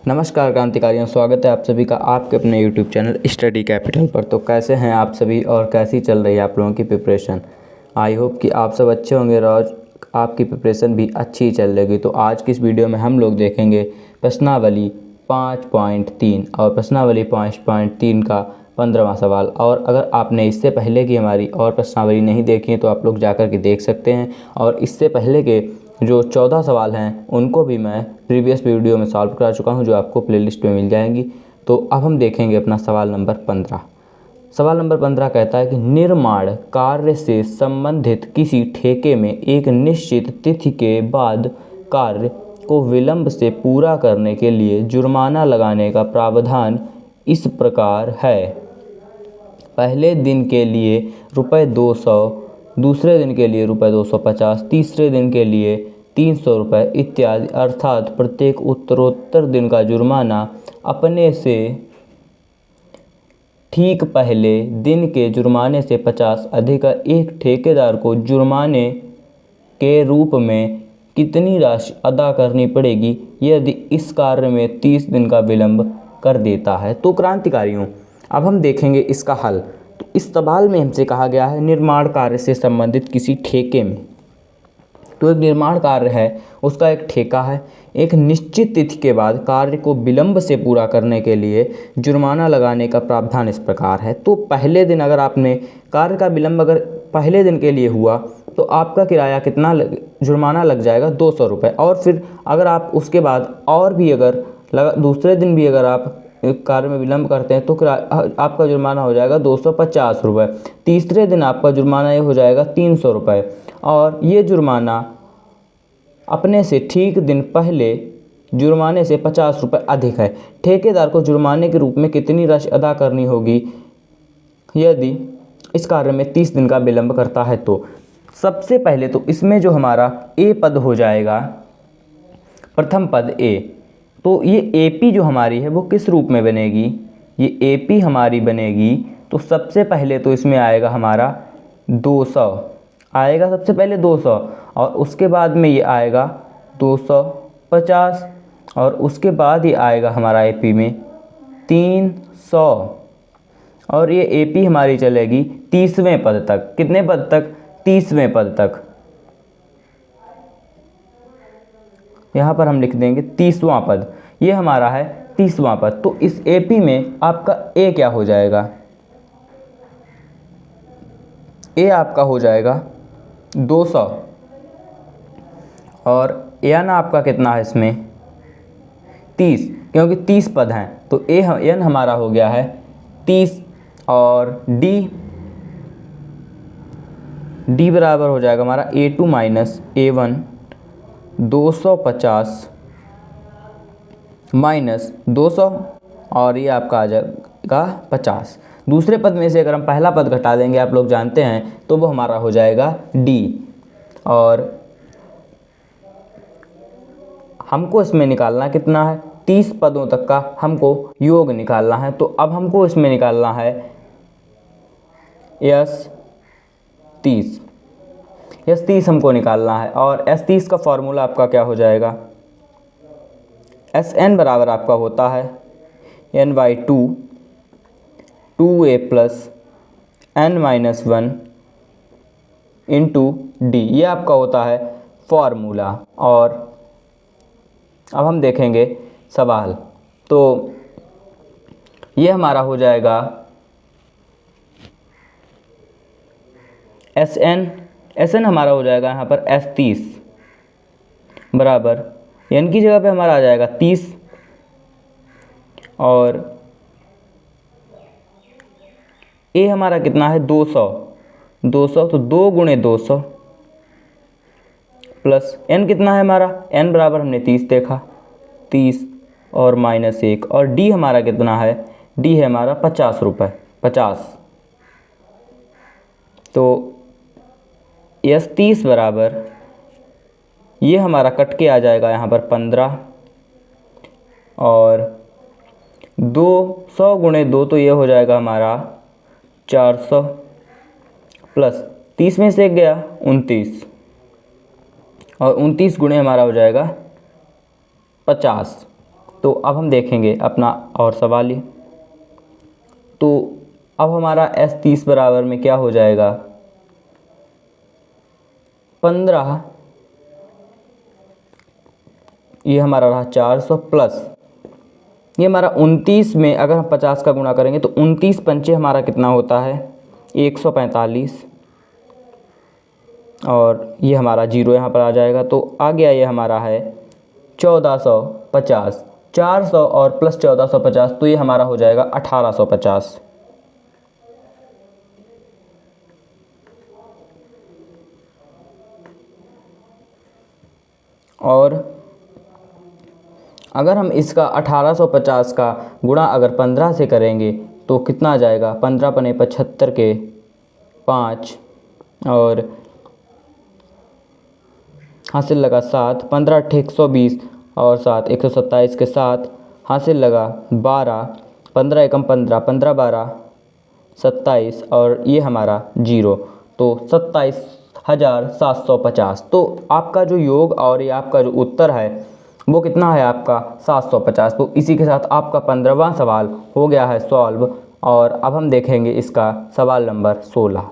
नमस्कार क्रांतिकारियों, स्वागत है आप सभी का आपके अपने YouTube चैनल स्टडी कैपिटल पर। तो कैसे हैं आप सभी और कैसी चल रही है आप लोगों की प्रिपरेशन। आई होप कि आप सब अच्छे होंगे और आपकी प्रिपरेशन भी अच्छी चल रही। तो आज की इस वीडियो में हम लोग देखेंगे प्रश्नावली 5.3 और प्रश्नावली 5.3 का 15वां सवाल। और अगर आपने इससे पहले की हमारी और प्रश्नावली नहीं देखी है तो आप लोग जाकर के देख सकते हैं। और इससे पहले के जो 14 सवाल हैं उनको भी मैं प्रीवियस वीडियो में सॉल्व करा चुका हूं, जो आपको प्लेलिस्ट में मिल जाएंगी। तो अब हम देखेंगे अपना सवाल नंबर 15। सवाल नंबर 15 कहता है कि निर्माण कार्य से संबंधित किसी ठेके में एक निश्चित तिथि के बाद कार्य को विलंब से पूरा करने के लिए जुर्माना लगाने का प्रावधान इस प्रकार है। पहले दिन के लिए ₹200, दूसरे दिन के लिए ₹250, तीसरे दिन के लिए ₹300 इत्यादि, अर्थात प्रत्येक उत्तरोत्तर दिन का जुर्माना अपने से ठीक पहले दिन के जुर्माने से 50 अधिक एक ठेकेदार को जुर्माने के रूप में कितनी राशि अदा करनी पड़ेगी यदि इस कार्य में 30 दिन का विलंब कर देता है। तो क्रांतिकारियों, अब हम देखेंगे इसका हल। तो इस सवाल में हमसे कहा गया है निर्माण कार्य से संबंधित किसी ठेके में। तो एक निर्माण कार्य है, उसका एक ठेका है, एक निश्चित तिथि के बाद कार्य को विलंब से पूरा करने के लिए जुर्माना लगाने का प्रावधान इस प्रकार है। तो पहले दिन अगर आपने कार्य का विलंब अगर पहले दिन के लिए हुआ तो आपका किराया कितना जुर्माना लग जाएगा ₹200। और फिर अगर आप उसके बाद और भी अगर दूसरे दिन भी अगर आप कार्य में विलंब करते हैं तो आपका जुर्माना हो जाएगा ₹250। तीसरे दिन आपका जुर्माना ये हो जाएगा ₹300। और ये जुर्माना अपने से ठीक दिन पहले जुर्माने से ₹50 अधिक है। ठेकेदार को जुर्माने के रूप में कितनी राशि अदा करनी होगी यदि इस कार्य में 30 दिन का विलंब करता है। तो सबसे पहले तो इसमें जो हमारा ए पद हो जाएगा, प्रथम पद ए, तो ये एपी जो हमारी है वो किस रूप में बनेगी, ये एपी हमारी बनेगी। तो सबसे पहले तो इसमें आएगा हमारा 200 आएगा, सबसे पहले 200, और उसके बाद में ये आएगा 250, और उसके बाद ये आएगा हमारा एपी में 300, और ये एपी हमारी चलेगी 30वें पद तक। कितने पद तक? 30वें पद तक। यहाँ पर हम लिख देंगे 30वां पद, ये हमारा है 30वां पद। तो इस एपी में आपका ए क्या हो जाएगा? ए आपका हो जाएगा 200, और एन आपका कितना है इसमें? 30, क्योंकि 30 पद हैं तो एन हमारा हो गया है 30, और डी बराबर हो जाएगा हमारा A2 माइनस A1, 250 माइनस 200, और ये आपका आ जाएगा 50। दूसरे पद में से अगर हम पहला पद घटा देंगे, आप लोग जानते हैं, तो वो हमारा हो जाएगा डी। और हमको इसमें निकालना कितना है? 30 पदों तक का हमको योग निकालना है। तो अब हमको इसमें निकालना है S30 हमको निकालना है। और S30 का फॉर्मूला आपका क्या हो जाएगा? SN बराबर आपका होता है N/2 2A plus N-1 into D, ये आपका होता है फॉर्मूला। और अब हम देखेंगे सवाल। तो ये हमारा हो जाएगा SN हमारा हो जाएगा यहाँ पर S30 बराबर N की जगह पे हमारा आ जाएगा 30, और ए हमारा कितना है? 200, तो 2 गुणे 200 प्लस एन कितना है हमारा? एन बराबर हमने 30 देखा, 30 और माइनस 1, और डी हमारा कितना है? डी है हमारा ₹50। तो S30 बराबर ये हमारा कट के आ जाएगा यहाँ पर 15, और 200 गुणे 2 तो ये हो जाएगा हमारा 400, प्लस 30 में से एक गया 29, और 29 गुणे हमारा हो जाएगा 50, तो अब हम देखेंगे अपना और सवाल ही। तो अब हमारा S30 बराबर में क्या हो जाएगा, 15, ये हमारा रहा 400 प्लस ये हमारा 29 में अगर हम 50 का गुणा करेंगे तो 29 पंचे हमारा कितना होता है 145, और ये हमारा जीरो यहाँ पर आ जाएगा। तो आ गया ये हमारा है 1450, 400 और प्लस 1450, तो ये हमारा हो जाएगा 1850। और अगर हम इसका 1850 का गुणा अगर 15 से करेंगे तो कितना आ जाएगा, 15 पने 75 के 5 और हासिल लगा 7, 15 अट्ठे 120 और 7 127 के 7 हासिल लगा 12, 15 एकम 15, 15 12 27 और ये हमारा जीरो, तो 27,750। तो आपका जो योग और ये आपका जो उत्तर है वो कितना है आपका 750। तो इसी के साथ आपका 15वां सवाल हो गया है सॉल्व। और अब हम देखेंगे इसका सवाल नंबर 16।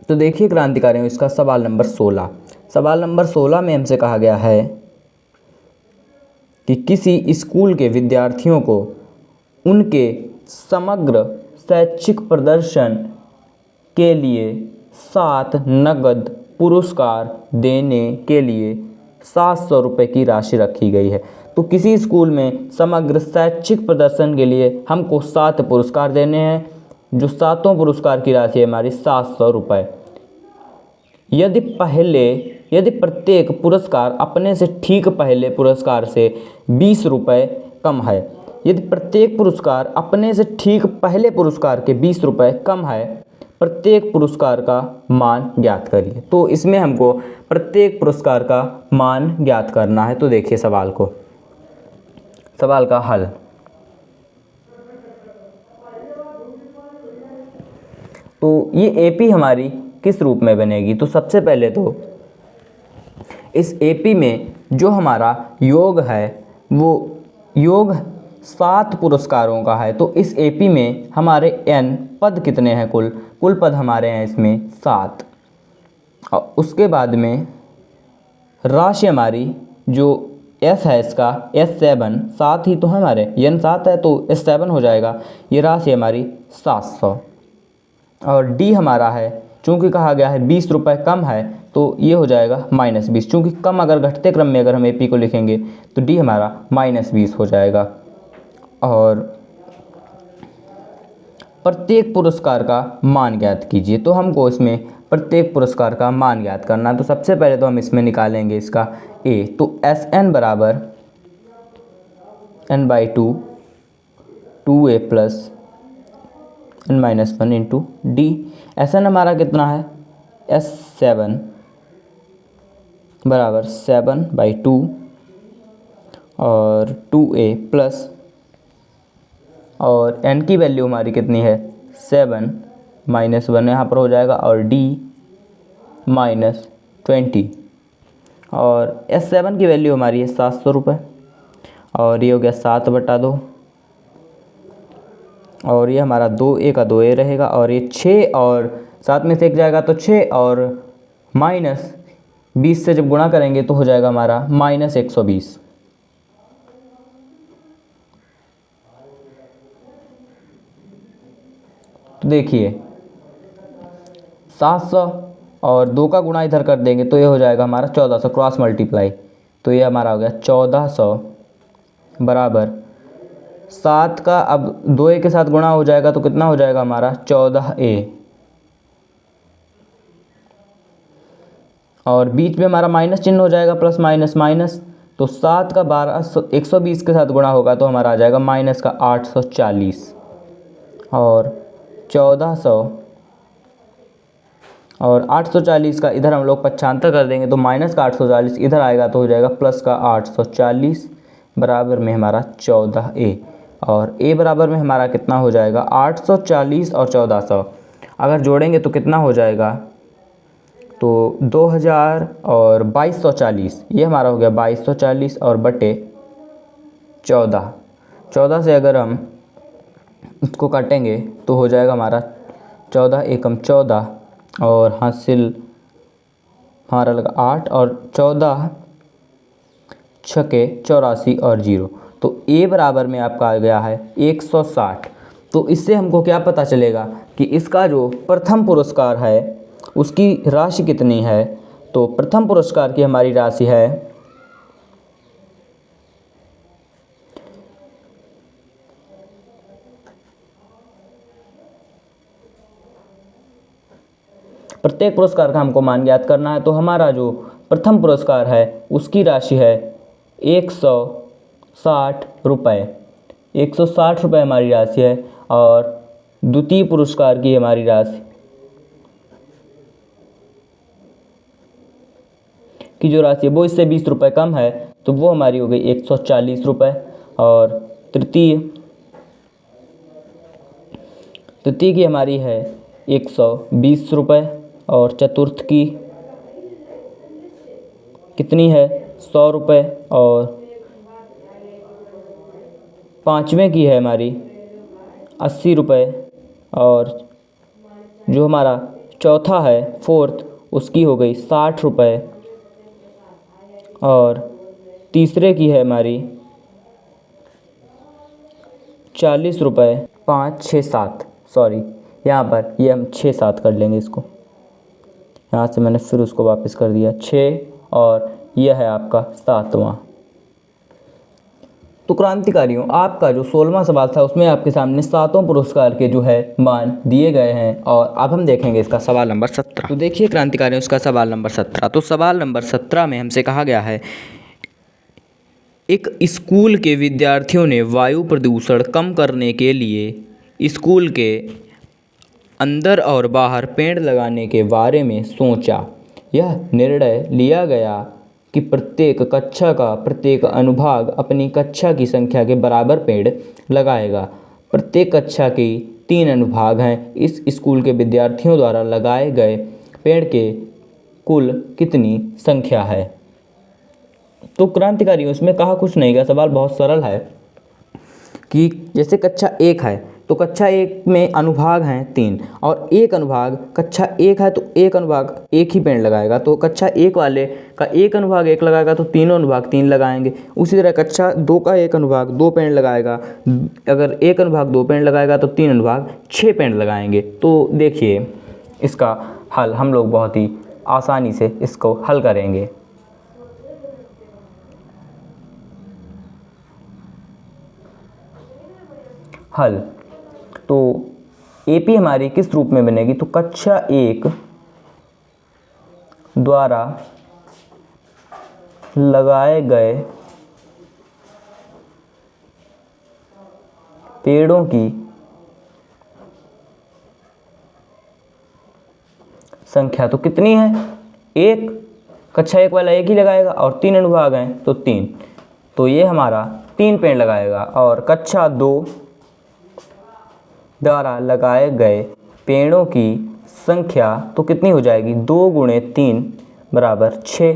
तो देखिए क्रांतिकारियों, इसका सवाल नंबर 16, सवाल नंबर 16 में हमसे कहा गया है कि किसी स्कूल के विद्यार्थियों को उनके समग्र शैक्षिक प्रदर्शन के लिए 7 नगद पुरस्कार देने के लिए 700 रुपये की राशि रखी गई है। तो किसी स्कूल में समग्र शैक्षिक प्रदर्शन के लिए हमको 7 पुरस्कार देने हैं, जो 7 पुरस्कार की राशि है हमारी 700 रुपये। यदि प्रत्येक पुरस्कार अपने से ठीक पहले पुरस्कार से 20 रुपये कम है, यदि प्रत्येक पुरस्कार अपने से ठीक पहले पुरस्कार के 20 रुपये कम है, प्रत्येक पुरस्कार का मान ज्ञात करिए। तो इसमें हमको प्रत्येक पुरस्कार का मान ज्ञात करना है। तो देखिए सवाल को, सवाल का हल। तो ये एपी हमारी किस रूप में बनेगी, तो सबसे पहले तो इस एपी में जो हमारा योग है वो योग 7 पुरस्कारों का है। तो इस एपी में हमारे n पद कितने हैं, कुल पद हमारे हैं इसमें 7। और उसके बाद में राशि हमारी जो S है इसका S7, 7 ही तो है हमारे, n 7 है तो S7 हो जाएगा। ये राशि हमारी 700। और D हमारा है, चूँकि कहा गया है 20 रुपये कम है तो ये हो जाएगा -20, चूँकि कम अगर घटते क्रम में अगर हम एपी को लिखेंगे तो D हमारा -20 हो जाएगा। और प्रत्येक पुरस्कार का मान ज्ञात कीजिए। तो हमको इसमें प्रत्येक पुरस्कार का मान ज्ञात करना है। तो सबसे पहले तो हम इसमें निकालेंगे इसका A। तो SN बराबर n/2 2A plus n-1 into D। SN हमारा कितना है S7 बराबर 7/2 और 2A प्लस, और n की वैल्यू हमारी कितनी है 7 -1 यहाँ पर हो जाएगा, और D -20, और S7 की वैल्यू हमारी है 700 रुपये, और ये हो गया 7/2, और ये हमारा 2A का 2A रहेगा, और ये 6 और 7 में से एक जाएगा तो 6 और -20 से जब गुणा करेंगे तो हो जाएगा हमारा -120। तो देखिए 700 और 2 का गुणा इधर कर देंगे तो ये हो जाएगा हमारा 1400 क्रॉस मल्टीप्लाई। तो ये हमारा हो गया 1400 बराबर 7 का अब 2A के साथ गुणा हो जाएगा तो कितना हो जाएगा हमारा 14A, और बीच में हमारा माइनस चिन्ह हो जाएगा, प्लस माइनस माइनस। तो 7 का 120 के साथ गुणा होगा तो हमारा आ जाएगा माइनस का 840, और 1400 और 840 का इधर हम लोग पक्षांतर कर देंगे तो माइनस का 840 इधर आएगा तो हो जाएगा प्लस का 840 बराबर में हमारा 14A, और A बराबर में हमारा कितना हो जाएगा 840 और 1400 अगर जोड़ेंगे तो कितना हो जाएगा, तो 2000 और 2240, ये हमारा हो गया 2240 और बटे 14। 14 से अगर हम इसको काटेंगे तो हो जाएगा हमारा 14 एकम 14 और हासिल हमारा लगा 8 और 14 छके 84 और 0। तो ए बराबर में आपका आ गया है 160। तो इससे हमको क्या पता चलेगा कि इसका जो प्रथम पुरस्कार है उसकी राशि कितनी है। तो प्रथम पुरस्कार की हमारी राशि है प्रत्येक पुरस्कार का हमको मान ज्ञात करना है। तो हमारा जो प्रथम पुरस्कार है उसकी राशि है 160 रुपये। 160 रुपये हमारी राशि है। और द्वितीय पुरस्कार की हमारी राशि की जो राशि है वो इससे 20 रुपये कम है, तो वो हमारी हो गई 140 रुपये। और तृतीय की हमारी है 120 रुपये। और चतुर्थ की कितनी है 100 रुपये। और पाँचवें की है हमारी 80 रुपये। और जो हमारा चौथा है फोर्थ उसकी हो गई 60 रुपये। और तीसरे की है हमारी 40 रुपये। 5 6 7 सॉरी यहाँ पर ये हम 6 7 कर लेंगे इसको, यहाँ से मैंने फिर उसको वापस कर दिया 6 और यह है आपका 7वां। तो क्रांतिकारियों आपका जो 16वां सवाल था उसमें आपके सामने 7वें पुरस्कार के जो है मान दिए गए हैं। और अब हम देखेंगे इसका सवाल नंबर 17। तो देखिए क्रांतिकारियों उसका सवाल नंबर 17। तो सवाल नंबर 17 में हमसे कहा गया है एक स्कूल के विद्यार्थियों ने वायु प्रदूषण कम करने के लिए स्कूल के अंदर और बाहर पेड़ लगाने के बारे में सोचा। यह निर्णय लिया गया कि प्रत्येक कक्षा का प्रत्येक अनुभाग अपनी कक्षा की संख्या के बराबर पेड़ लगाएगा। प्रत्येक कक्षा की 3 अनुभाग हैं। इस स्कूल के विद्यार्थियों द्वारा लगाए गए पेड़ के कुल कितनी संख्या है। तो क्रांतिकारियों इसमें कहा कुछ नहीं गया, सवाल बहुत सरल है कि जैसे कक्षा 1 है तो कक्षा 1 में अनुभाग हैं 3 और एक अनुभाग कक्षा 1 है तो एक अनुभाग एक ही पेड़ लगाएगा। तो कक्षा 1 वाले का एक अनुभाग 1 लगाएगा तो तीनों अनुभाग 3 लगाएंगे। उसी तरह कक्षा 2 का एक अनुभाग 2 पेड़ लगाएगा। अगर एक अनुभाग 2 पेड़ लगाएगा तो 3 अनुभाग 6 पेड़ लगाएंगे। तो देखिए इसका हल हम लोग बहुत ही आसानी से इसको हल करेंगे। हल तो एपी हमारी किस रूप में बनेगी। तो कक्षा 1 द्वारा लगाए गए पेड़ों की संख्या तो कितनी है 1। कक्षा 1 वाला 1 ही लगाएगा और 3 अनुभाग हैं तो 3, तो ये हमारा 3 पेड़ लगाएगा। और कक्षा 2 द्वारा लगाए गए पेड़ों की संख्या तो कितनी हो जाएगी 2 × 3 = 6।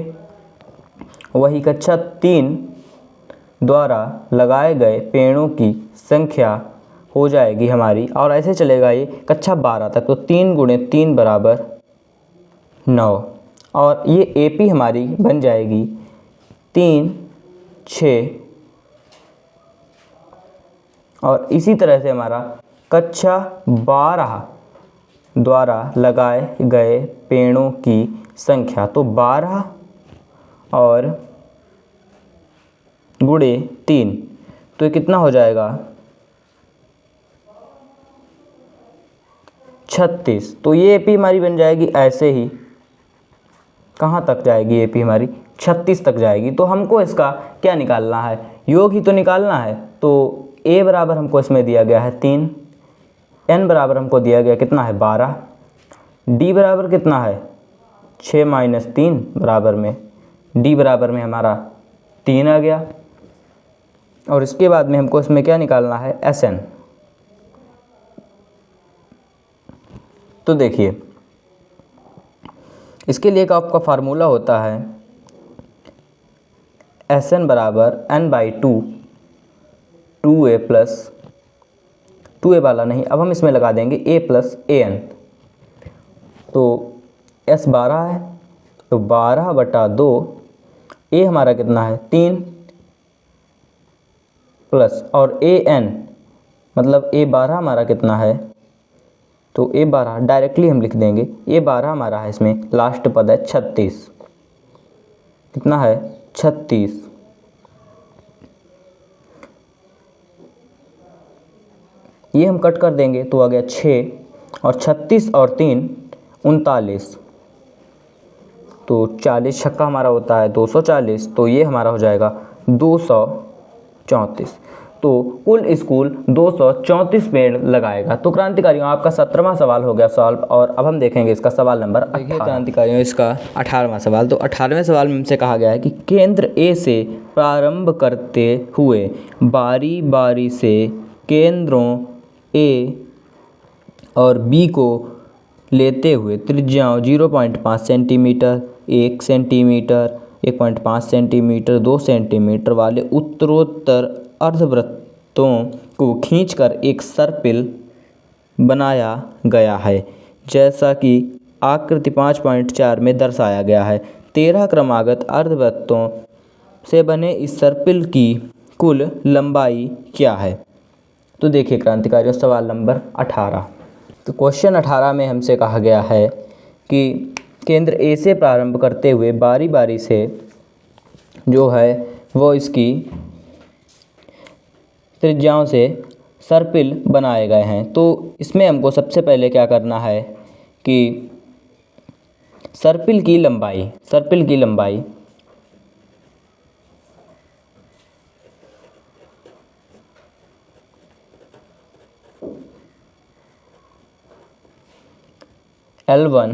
वही कक्षा 3 द्वारा लगाए गए पेड़ों की संख्या हो जाएगी हमारी, और ऐसे चलेगा ये कक्षा 12 तक, तो 3 × 3 = 9। और ये एपी हमारी बन जाएगी 3 6। और इसी तरह से हमारा कक्षा 12 द्वारा लगाए गए पेड़ों की संख्या तो 12 और गुणे 3, तो ये कितना हो जाएगा 36। तो ये एपी हमारी बन जाएगी ऐसे ही, कहाँ तक जाएगी एपी हमारी 36 तक जाएगी। तो हमको इसका क्या निकालना है, योग ही तो निकालना है। तो ए बराबर हमको इसमें दिया गया है 3, एन बराबर हमको दिया गया कितना है 12, डी बराबर कितना है 6 - 3 बराबर में डी बराबर में हमारा 3 आ गया। और इसके बाद में हमको इसमें क्या निकालना है एस एन। तो देखिए इसके लिए का आपका फार्मूला होता है S N = n/2 2a plus 2a वाला नहीं, अब हम इसमें लगा देंगे a प्लस an। तो s 12 है, तो 12/2 a हमारा कितना है 3 प्लस और an मतलब a 12 हमारा कितना है, तो a 12 डायरेक्टली हम लिख देंगे, a 12 हमारा है, इसमें लास्ट पद है 36, कितना है 36। ये हम कट कर देंगे तो आ गया 6 और 36 और 3 39, तो 40 छक्का हमारा होता है 240, तो ये हमारा हो जाएगा 234। तो कुल स्कूल 234 पेड़ लगाएगा। तो क्रांतिकारियों आपका 17वां सवाल हो गया सॉल्व। और अब हम देखेंगे इसका सवाल नंबर 18। क्रांतिकारियों इसका 18वां सवाल। तो 18वें सवाल में हमसे कहा गया है कि केंद्र ए से प्रारंभ करते हुए बारी बारी से केंद्रों ए और बी को लेते हुए त्रिज्याओं 0.5 सेंटीमीटर, 1 सेंटीमीटर, 1.5 सेंटीमीटर, 2 सेंटीमीटर वाले उत्तरोत्तर अर्धवृत्तों को खींचकर एक सर्पिल बनाया गया है, जैसा कि आकृति 5.4 में दर्शाया गया है। 13 क्रमागत अर्धवृत्तों से बने इस सर्पिल की कुल लंबाई क्या है? तो देखिए क्रांतिकारियों सवाल नंबर 18। तो क्वेश्चन 18 में हमसे कहा गया है कि केंद्र ए से प्रारंभ करते हुए बारी बारी से जो है वो इसकी त्रिज्याओं से सर्पिल बनाए गए हैं। तो इसमें हमको सबसे पहले क्या करना है कि सर्पिल की लंबाई L1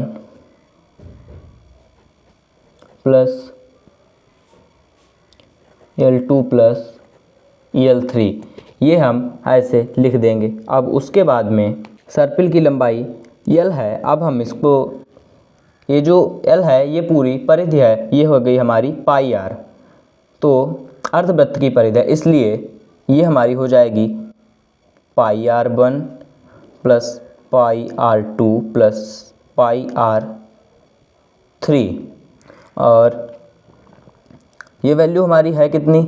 plus L2 plus L3, ये हम ऐसे लिख देंगे। अब उसके बाद में सर्पिल की लंबाई L है। अब हम इसको, ये जो L है ये पूरी परिधि है, ये हो गई हमारी पाई r। तो अर्धवृत्त की परिधि है, इसलिए ये हमारी हो जाएगी पाई r1 plus pi r2 plus pi r3। और ये वैल्यू हमारी है कितनी?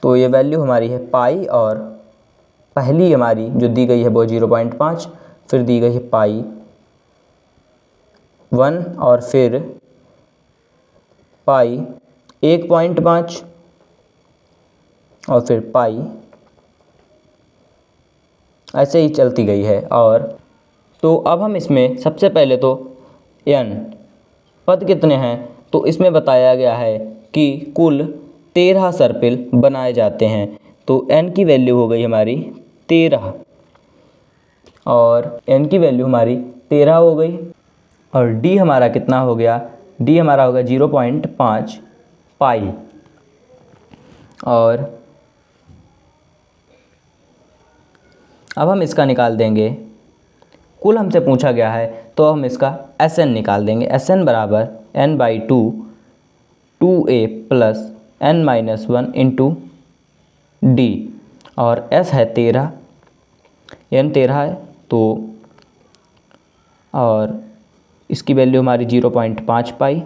तो ये वैल्यू हमारी है पाई, और पहली हमारी जो दी गई है वो 0.5, फिर दी गई है पाई 1 और फिर पाई 1.5 और फिर पाई, ऐसे ही चलती गई है। और तो अब हम इसमें सबसे पहले तो n पद कितने हैं, तो इसमें बताया गया है कि कुल 13 सर्पिल बनाए जाते हैं। तो n की वैल्यू हो गई हमारी 13, और n की वैल्यू हमारी 13 हो गई। और d हमारा कितना हो गया? d हमारा होगा 0.5 पाई। और अब हम इसका निकाल देंगे, कुल हमसे पूछा गया है तो हम इसका Sn निकाल देंगे। Sn बराबर n/2 2a plus n-1 into d, और s है 13, n 13 है, तो और इसकी वैल्यू हमारी 0.5 पाई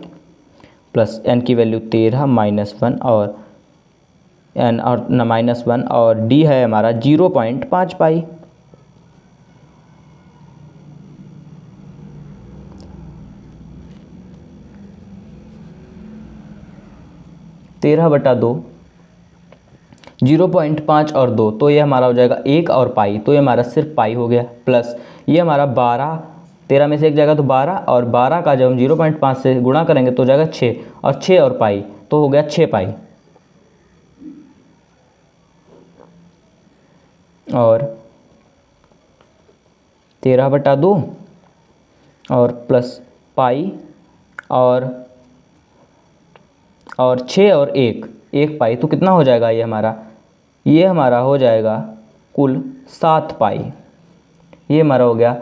प्लस n की वैल्यू 13 -1 और n और -1 और d है हमारा 0.5 पाई। 13/2 0.5 और 2, तो ये हमारा हो जाएगा 1 और पाई, तो ये हमारा सिर्फ पाई हो गया। प्लस ये हमारा 12, 13 में से एक जाएगा तो 12, और 12 का जब हम 0.5 से गुणा करेंगे तो हो जाएगा 6, और 6 और पाई तो हो गया 6 पाई। और 13/2 और प्लस पाई और 6 और 1 पाई, तो कितना हो जाएगा? ये हमारा हो जाएगा कुल 7 पाई। ये हमारा हो गया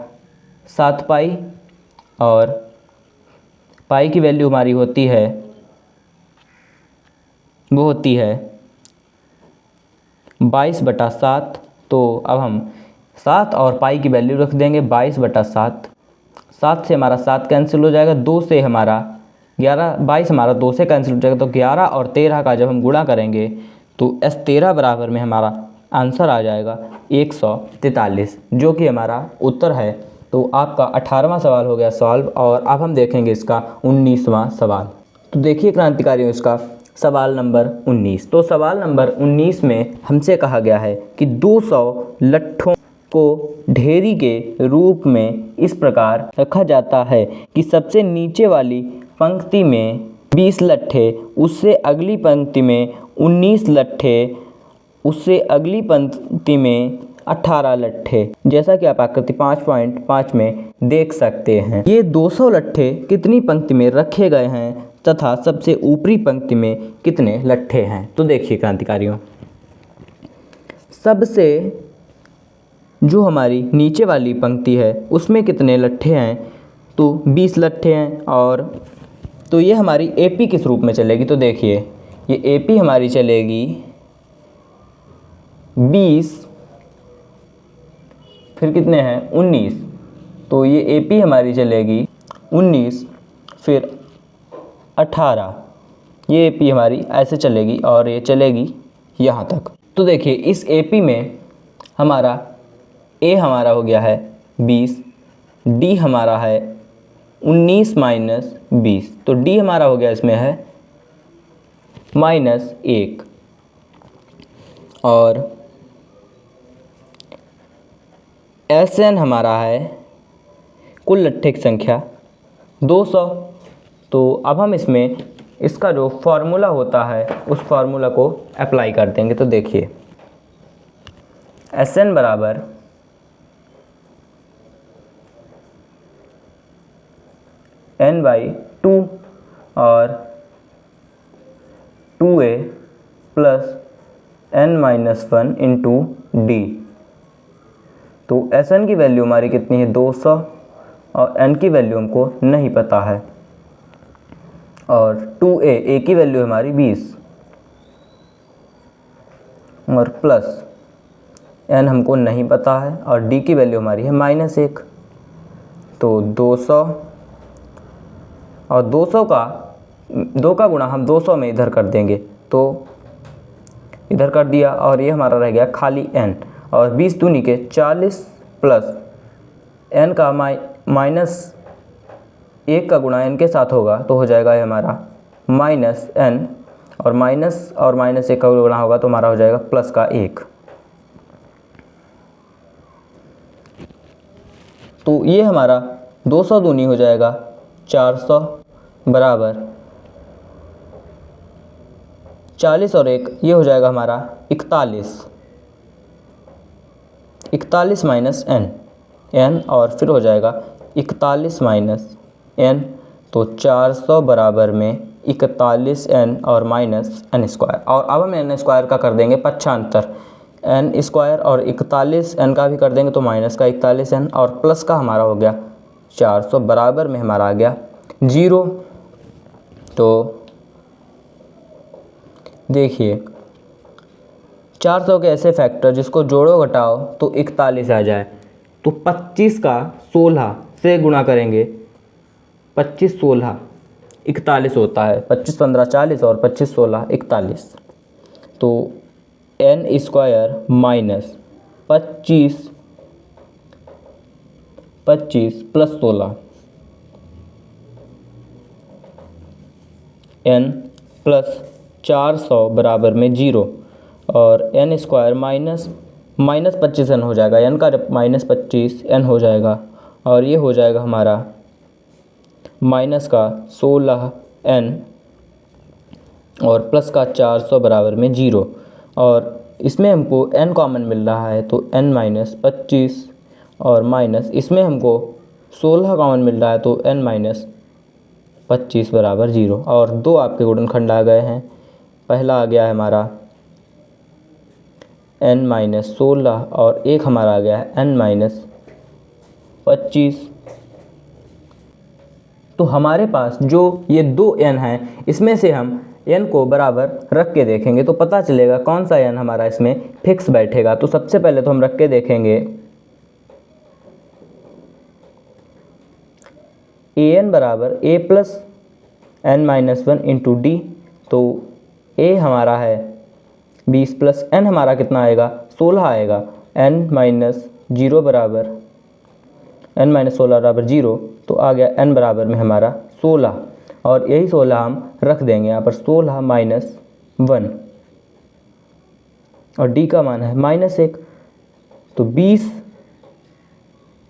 7 पाई, और पाई की वैल्यू हमारी होती है 22/7। तो अब हम 7 और पाई की वैल्यू रख देंगे 22/7। 7 से हमारा 7 कैंसिल हो जाएगा, 2 से हमारा 11, 22 हमारा 2 से कैंसिल हो जाएगा। तो 11 और 13 का जब हम गुणा करेंगे तो S13 बराबर में हमारा आंसर आ जाएगा 143, जो कि हमारा उत्तर है। तो आपका 18वां सवाल हो गया सॉल्व। और अब हम देखेंगे इसका 19वां सवाल। तो देखिए क्रांतिकारियों, इसका सवाल नंबर 19। तो सवाल नंबर 19 में हमसे कहा गया है कि 200 लट्ठों को ढेरी के रूप में इस प्रकार रखा जाता है कि सबसे नीचे वाली पंक्ति में 20 लट्ठे, उससे अगली पंक्ति में 19 लट्ठे, उससे अगली पंक्ति में 18 लट्ठे, जैसा कि आप आकृति 5.5 में देख सकते हैं। ये 200 लट्ठे कितनी पंक्ति में रखे गए हैं तथा सबसे ऊपरी पंक्ति में कितने लट्ठे हैं। तो देखिए क्रांतिकारियों, सबसे जो हमारी नीचे वाली पंक्ति है उसमें कितने लट्ठे हैं, तो 20 लट्ठे हैं। और तो ये हमारी AP किस रूप में चलेगी, तो देखिए ये AP हमारी चलेगी 20, फिर कितने हैं 19। तो ये AP हमारी चलेगी 19 फिर 18, ये AP हमारी ऐसे चलेगी और ये चलेगी यहाँ तक। तो देखिए इस AP में हमारा A हमारा हो गया है 20, D हमारा है 19 माइनस 20, तो D हमारा हो गया इसमें है -1। और SN हमारा है कुल लट्ठे की संख्या 200। तो अब हम इसमें इसका जो फॉर्मूला होता है उस फॉर्मूला को अप्लाई कर देंगे। तो देखिए SN बराबर N/2 और 2A plus N-1 into D। तो SN की वैल्यू हमारी कितनी है 200 और N की वैल्यू हमको नहीं पता है। और 2A की वैल्यू हमारी 20 और प्लस N हमको नहीं पता है और D की वैल्यू हमारी है -1। तो 200 और 200 का 2 का गुणा हम 200 में इधर कर देंगे, तो इधर कर दिया और ये हमारा रह गया खाली N। और 20 दूनी के 40 प्लस N का -1 का गुणा N के साथ होगा तो हो जाएगा ये हमारा -N, और -1 का गुणा होगा तो हमारा हो जाएगा +1। तो ये हमारा 200 दूनी हो जाएगा 400 बराबर 40 और 1 ये हो जाएगा हमारा 41 माइनस N और फिर हो जाएगा 41 माइनस N। तो 400 बराबर में 41N और -N²। और अब हम N² का कर देंगे पक्षांतर, N² और 41N का भी कर देंगे तो माइनस का 41N और प्लस का हमारा हो गया 400 बराबर में हमारा आ गया 0। तो देखिए 400 के ऐसे फैक्टर जिसको जोड़ो घटाओ तो 41 आ जाए। तो 25 का 16 से गुणा करेंगे, 25 16 41 होता है, 25 15 40 और 25 16 41। तो N² minus 25 plus 16 N plus 400 बराबर में 0 और N² माइनस 25N हो जाएगा, N का -25N हो जाएगा और ये हो जाएगा हमारा माइनस का 16N और प्लस का 400 बराबर में 0। और इसमें हमको N कॉमन मिल रहा है तो N-25 और माइनस इसमें हमको 16 कॉमन मिल रहा है तो N-25 बराबर 0। और दो आपके गुणनखंड आ गए हैं। पहला आ गया है हमारा N-16 और एक हमारा आ गया है N-25। तो हमारे पास जो ये दो N हैं इसमें से हम n को बराबर रख के देखेंगे तो पता चलेगा कौन सा n हमारा इसमें फिक्स बैठेगा। तो सबसे पहले तो हम रख के देखेंगे an बराबर a plus n minus 1 into D. तो a हमारा है 20 प्लस n हमारा कितना आएगा 16 आएगा। n माइनस 0 बराबर n माइनस 16 बराबर 0। तो आ गया n बराबर में हमारा 16 और यही 16 हम रख देंगे यहाँ पर 16 माइनस 1 और d का मान है -1। तो 20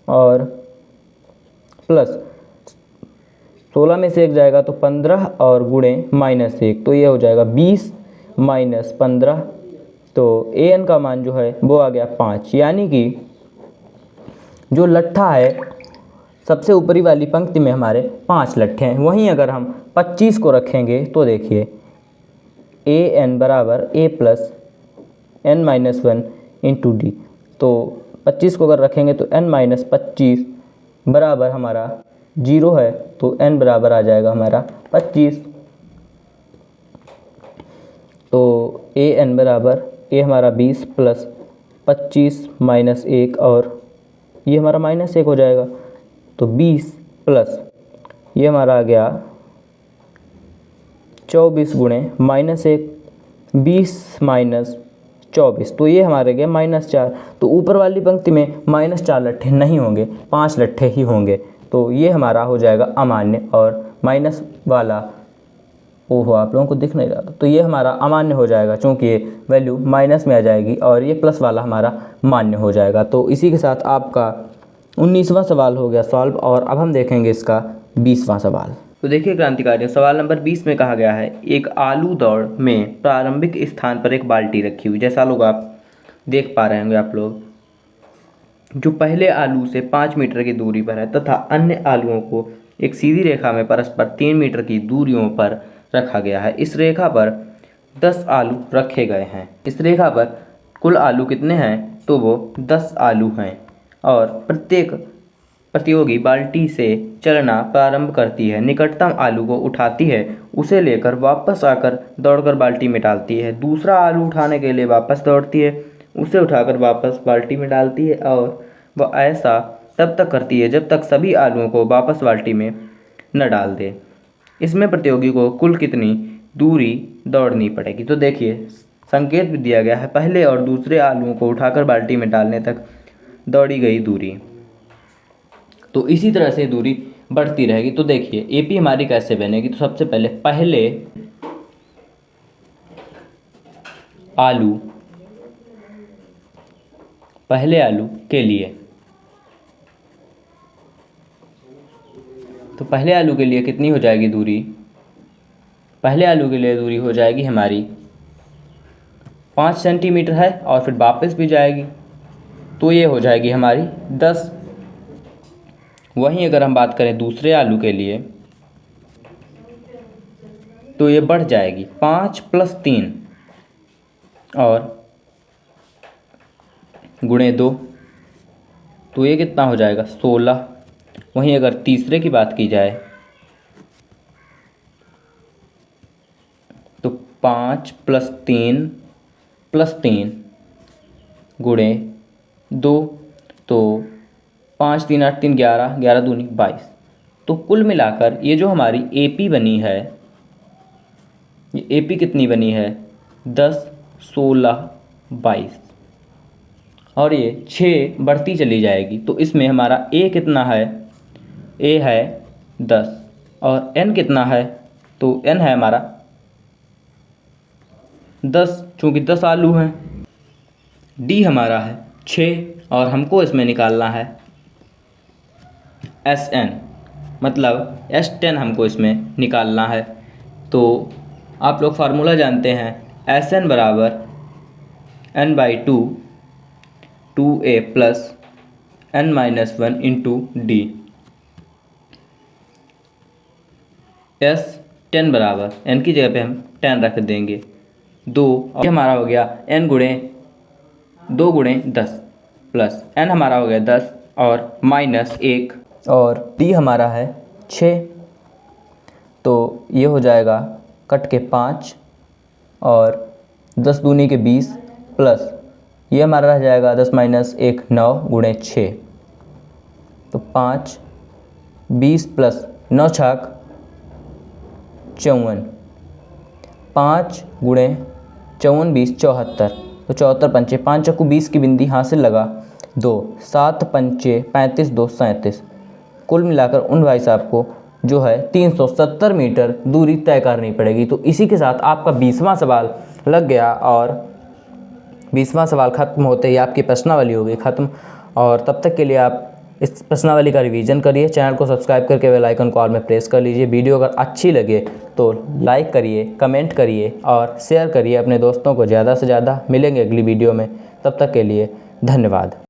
और प्लस 16 में से 1 जाएगा तो 15 और गुणे -1 तो ये हो जाएगा 20 माइनस 15। तो an का मान जो है वो आ गया 5। यानी कि जो लट्ठा है सबसे ऊपरी वाली पंक्ति में हमारे 5 लट्ठे हैं। वहीं अगर हम 25 को रखेंगे तो देखिए an बराबर a plus n minus 1 into D. तो 25 को अगर रखेंगे तो n माइनस 25 बराबर हमारा 0 है। तो n बराबर आ जाएगा हमारा 25। तो an बराबर a हमारा 20 प्लस 25 माइनस 1 और ये हमारा -1 हो जाएगा। तो 20 प्लस ये हमारा आ गया 24 गुणे -1 20 माइनस 24 तो ये हमारे गए -4। तो ऊपर वाली पंक्ति में -4 लट्ठे नहीं होंगे, 5 लट्ठे ही होंगे। तो ये हमारा हो जाएगा अमान्य और माइनस वाला ओहो आप लोगों को दिख नहीं रहा था तो ये हमारा अमान्य हो जाएगा क्योंकि ये वैल्यू माइनस में आ जाएगी और ये प्लस वाला हमारा मान्य हो जाएगा। तो इसी के साथ आपका 19वां सवाल हो गया सॉल्व और अब हम देखेंगे इसका 20वां सवाल। तो देखिए क्रांतिकारियों, सवाल नंबर 20 में कहा गया है एक आलू दौड़ में प्रारंभिक स्थान पर एक बाल्टी रखी हुई, जैसा लोग आप देख पा रहे होंगे आप लोग, जो पहले आलू से 5 मीटर की दूरी पर है तथा अन्य आलुओं को एक सीधी रेखा में परस्पर 3 मीटर की दूरियों पर रखा गया है। इस रेखा पर 10 आलू रखे गए हैं। इस रेखा पर कुल आलू कितने हैं तो वो 10 आलू हैं और प्रत्येक प्रतियोगी बाल्टी से चलना प्रारंभ करती है, निकटतम आलू को उठाती है, उसे लेकर वापस आकर दौड़कर बाल्टी में डालती है, दूसरा आलू उठाने के लिए वापस दौड़ती है, उसे उठाकर वापस बाल्टी में डालती है और वह ऐसा तब तक करती है जब तक सभी आलूओं को वापस बाल्टी में न डाल दे। इसमें प्रतियोगी को कुल कितनी दूरी दौड़नी पड़ेगी। तो देखिए संकेत भी दिया गया है, पहले और दूसरे आलूओं को उठाकर बाल्टी में डालने तक दौड़ी गई दूरी। तो इसी तरह से दूरी बढ़ती रहेगी। तो देखिए एपी हमारी कैसे बनेगी। तो सबसे पहले पहले आलू के लिए, तो पहले आलू के लिए कितनी हो जाएगी दूरी, पहले आलू के लिए दूरी हो जाएगी हमारी 5 सेंटीमीटर है और फिर वापस भी जाएगी तो ये हो जाएगी हमारी 10। वहीं अगर हम बात करें दूसरे आलू के लिए तो ये बढ़ जाएगी 5 + 3 और गुणे 2 तो ये कितना हो जाएगा 16। वहीं अगर तीसरे की बात की जाए तो 5 + 3 + 3 गुणे 2 तो 5 3 8 3 11 11 दूनी 22। तो कुल मिलाकर ये जो हमारी एपी बनी है, ये एपी कितनी बनी है 10 16 22 और ये 6 बढ़ती चली जाएगी। तो इसमें हमारा ए कितना है, ए है 10 और एन कितना है तो एन है हमारा 10 चूँकि 10 आलू हैं। डी हमारा है 6 और हमको इसमें निकालना है एस एन, मतलब S10 हमको इसमें निकालना है। तो आप लोग फार्मूला जानते हैं एस एन बराबर n/2 2a + n-1 into D. S10 बराबर n की जगह पे हम 10 रख देंगे 2 और हमारा हो गया n गुणे 2 गुणे 10 प्लस n हमारा हो गया 10 और -1 और d हमारा है 6। तो ये हो जाएगा कट के 5 और 10 दूनी के 20 प्लस ये हमारा रह जाएगा 10 माइनस 1 9 गुणे 6, तो 5 20 प्लस 9 छाक 54, 5 गुणे 54 20 74, तो 74 पंचे 5 चक्कू 20 की बिंदी हासिल लगा 2, 7 पंचे 35 2 37। कुल मिलाकर उन भाई साहब को जो है 370 मीटर दूरी तय करनी पड़ेगी। तो इसी के साथ आपका 20वां सवाल लग गया और 20वां सवाल ख़त्म होते ही आपकी प्रश्नावली हो गई ख़त्म। और तब तक के लिए आप इस प्रश्नावली का रिवीजन करिए, चैनल को सब्सक्राइब करके बेल आइकन को ऑल में प्रेस कर लीजिए। वीडियो अगर अच्छी लगे तो लाइक करिए, कमेंट करिए और शेयर करिए अपने दोस्तों को ज़्यादा से ज़्यादा। मिलेंगे अगली वीडियो में, तब तक के लिए धन्यवाद।